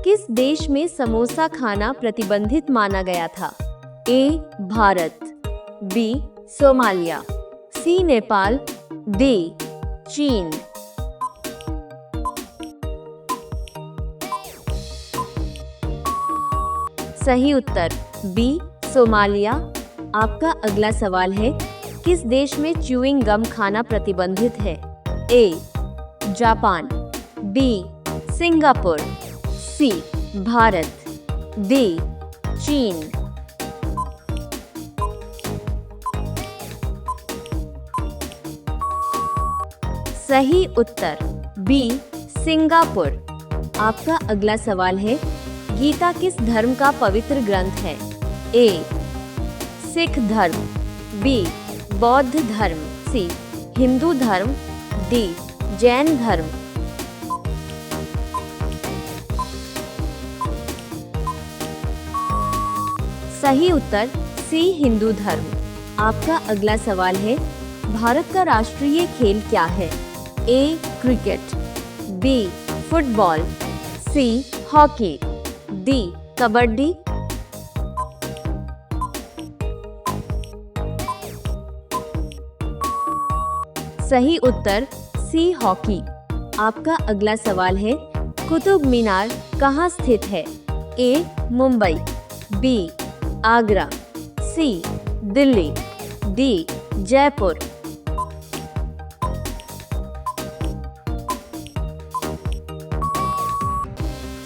किस देश में समोसा खाना प्रतिबंधित माना गया था? ए. भारत, बी. सोमालिया, सी. नेपाल, डी. चीन। सही उत्तर बी. सोमालिया। आपका अगला सवाल है, किस देश में च्यूइंग गम खाना प्रतिबंधित है? A. Japan, B. Singapore, C. Bharat, D. चीन। सही उत्तर बी. सिंगापुर। आपका अगला सवाल है, गीता किस धर्म का पवित्र ग्रंथ है? ए. सिख धर्म, बी. बौद्ध धर्म, सी. हिंदू धर्म, डी. जैन धर्म। सही उत्तर सी. हिंदू धर्म। आपका अगला सवाल है, भारत का राष्ट्रीय खेल क्या है? A. Cricket, B. Football, C. Hockey, D. Kabaddi. सही उत्तर सी. हॉकी। आपका अगला सवाल है, कुतुब मीनार कहाँ स्थित है? ए. मुंबई, बी. आगरा, सी. दिल्ली, डी. जयपुर।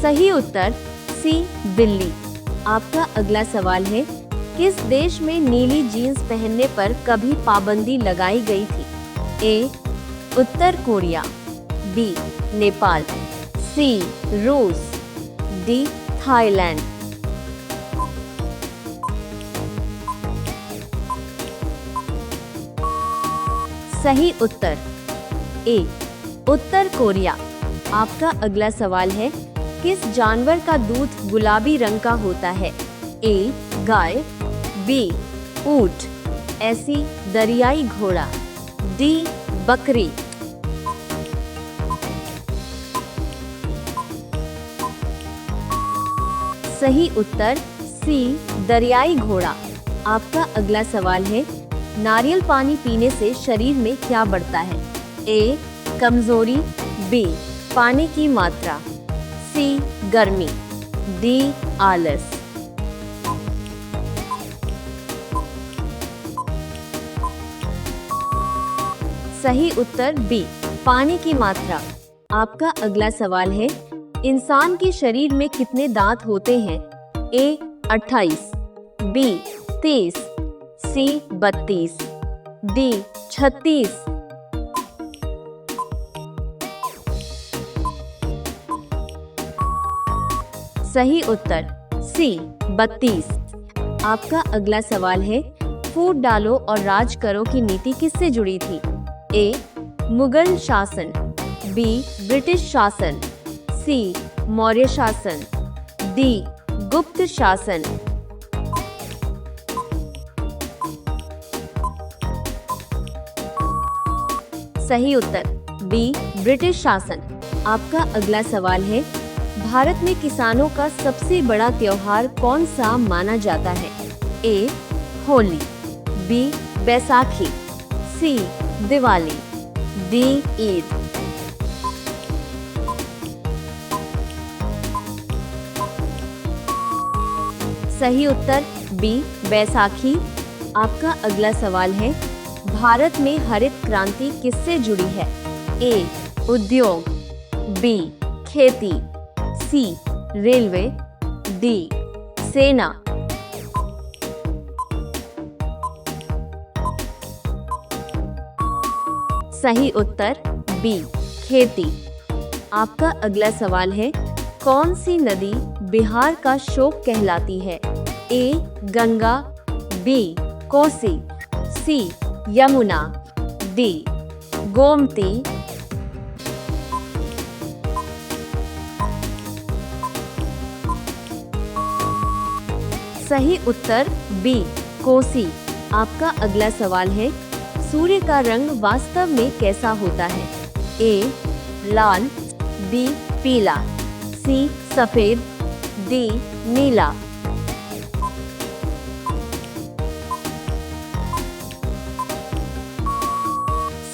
सही उत्तर सी. दिल्ली। आपका अगला सवाल है, किस देश में नीली जीन्स पहनने पर कभी पाबंदी लगाई गई थी? ए. उत्तर कोरिया, बी. नेपाल, सी. रूस, डी. थाईलैंड। सही उत्तर ए. उत्तर कोरिया। आपका अगला सवाल है, किस जानवर का दूध गुलाबी रंग का होता है? ए. गाय, बी. ऊंट, ऐसी दरियाई घोड़ा, डी. बकरी। सही उत्तर सी. दरियाई घोड़ा। आपका अगला सवाल है, नारियल पानी पीने से शरीर में क्या बढ़ता है? ए. कमजोरी, बी. पानी की मात्रा, सी. गर्मी, डी. आलस। सही उत्तर बी. पानी की मात्रा। आपका अगला सवाल है, इंसान के शरीर में कितने दांत होते हैं? ए. 28, बी. 30, सी. 32, डी. 36। सही उत्तर सी. 32। आपका अगला सवाल है, फूट डालो और राज करो की नीति किससे जुड़ी थी? ए. मुगल शासन, बी. ब्रिटिश शासन, सी. मौर्य शासन, डी. गुप्त शासन। सही उत्तर बी. ब्रिटिश शासन। आपका अगला सवाल है, भारत में किसानों का सबसे बड़ा त्योहार कौन सा माना जाता है? ए. होली, बी. बैसाखी, सी. दिवाली, डी. ईद। सही उत्तर बी. बैसाखी। आपका अगला सवाल है, भारत में हरित क्रांति किससे जुड़ी है? ए. उद्योग, बी. खेती, सी. Railway, D. सेना। सही उत्तर बी. खेती। आपका अगला सवाल है, कौन सी नदी बिहार का शोक कहलाती है? ए. गंगा, बी. कोसी, सी. यमुना, डी. गोमती। सही उत्तर बी. कोसी। आपका अगला सवाल है, सूर्य का रंग वास्तव में कैसा होता है? ए. लाल, बी. पीला, सी. सफेद, डी नीला।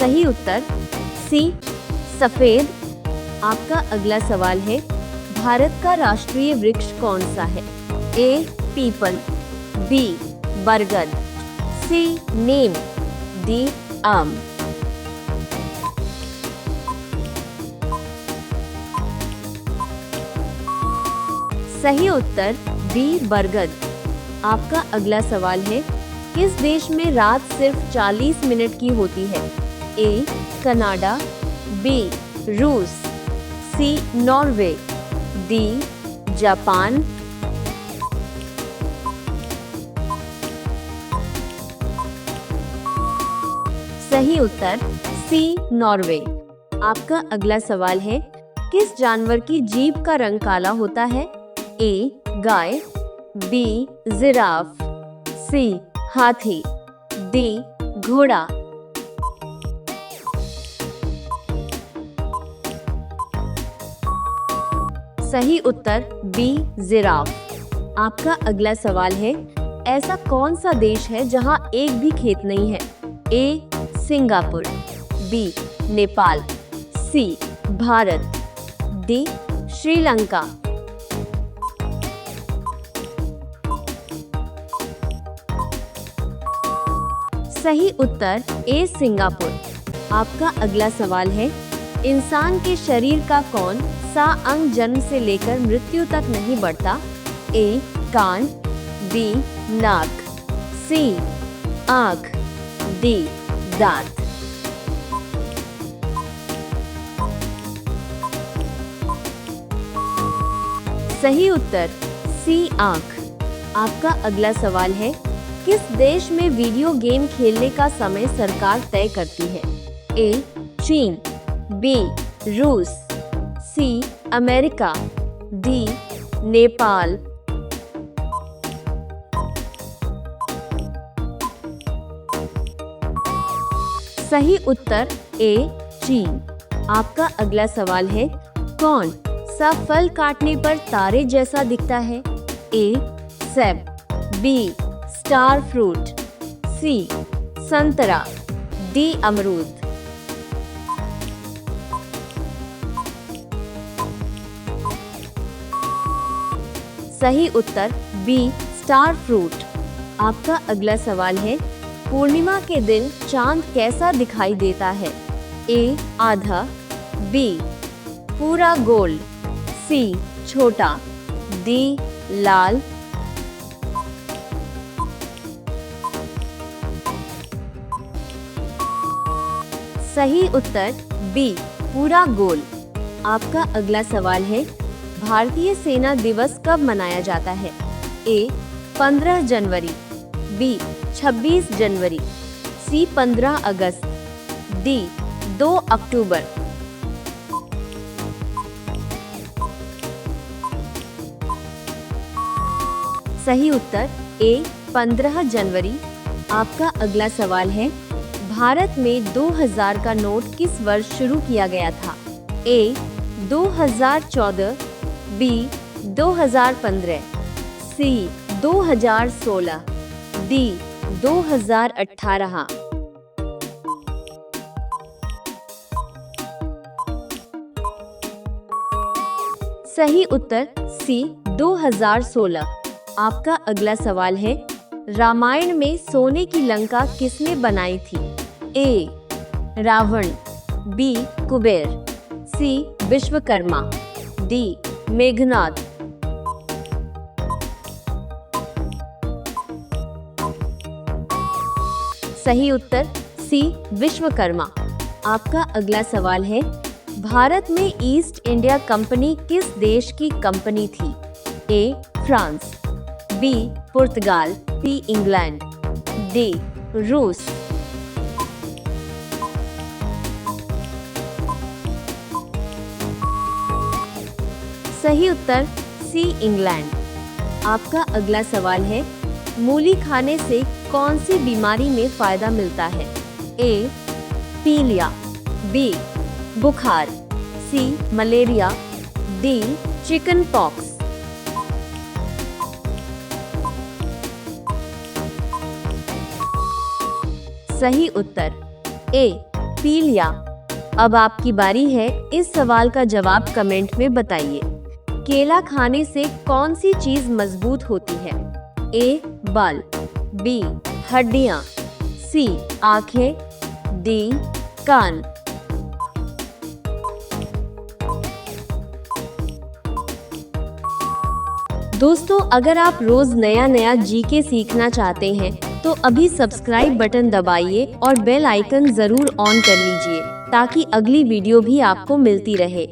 सही उत्तर सी सफेद। आपका अगला सवाल है, भारत का राष्ट्रीय वृक्ष कौन सा है? ए पीपल, बी बरगद, सी नीम, डी आम। सही उत्तर बी बरगद। आपका अगला सवाल है, किस देश में रात सिर्फ 40 मिनट की होती है? ए कनाडा, बी रूस, सी नॉर्वे, डी जापान। सही उत्तर सी नॉर्वे। आपका अगला सवाल है, किस जानवर की जीभ का रंग काला होता है? ए गाय, बी जिराफ, सी हाथी, डी घोड़ा। सही उत्तर बी जिराफ। आपका अगला सवाल है, ऐसा कौन सा देश है जहां एक भी खेत नहीं है? ए सिंगापुर, बी नेपाल, सी भारत, डी श्रीलंका। सही उत्तर ए सिंगापुर। आपका अगला सवाल है, इंसान के शरीर का कौन सा अंग जन्म से लेकर मृत्यु तक नहीं बढ़ता? ए कान, बी नाक, सी आँख, डी दांत। सही उत्तर सी आँख। आपका अगला सवाल है, किस देश में वीडियो गेम खेलने का समय सरकार तय करती है? ए चीन, बी रूस, सी अमेरिका, डी नेपाल। सही उत्तर ए चीन। आपका अगला सवाल है, कौन सा फल काटने पर तारे जैसा दिखता है? ए सेब, बी स्टार फ्रूट, सी संतरा, डी अमरूद। सही उत्तर बी स्टार फ्रूट। आपका अगला सवाल है, पूर्णिमा के दिन चांद कैसा दिखाई देता है? ए आधा, बी पूरा गोल, सी छोटा, डी लाल। सही उत्तर बी पूरा गोल। आपका अगला सवाल है, भारतीय सेना दिवस कब मनाया जाता है? ए 15 जनवरी, बी 26 जनवरी, सी 15 अगस्त, डी 2 अक्टूबर। सही उत्तर ए 15 जनवरी। आपका अगला सवाल है, भारत में 2000 का नोट किस वर्ष शुरू किया गया था? ए 2014, बी 2015, सी 2016, डी 2018। सही उत्तर सी 2016। आपका अगला सवाल है, रामायण में सोने की लंका किसने बनाई थी? ए रावण, बी कुबेर, सी विश्वकर्मा, डी मेघनाद। सही उत्तर सी विश्वकर्मा। आपका अगला सवाल है, भारत में ईस्ट इंडिया कंपनी किस देश की कंपनी थी? ए फ्रांस, बी पुर्तगाल, सी इंग्लैंड, डी रूस। सही उत्तर सी इंग्लैंड। आपका अगला सवाल है, मूली खाने से कौन सी बीमारी में फायदा मिलता है? ए पीलिया, बी बुखार, सी मलेरिया, डी चिकन पॉक्स। सही उत्तर ए, पीलिया। अब आपकी बारी है, इस सवाल का जवाब कमेंट में बताइए। केला खाने से कौन सी चीज मजबूत होती है? ए, बाल, बी, हड्डियां, सी, आंखें, डी, कान। दोस्तों, अगर आप रोज नया नया जीके सीखना चाहते हैं तो अभी सब्सक्राइब बटन दबाइए और बेल आइकन जरूर ऑन कर लीजिए ताकि अगली वीडियो भी आपको मिलती रहे।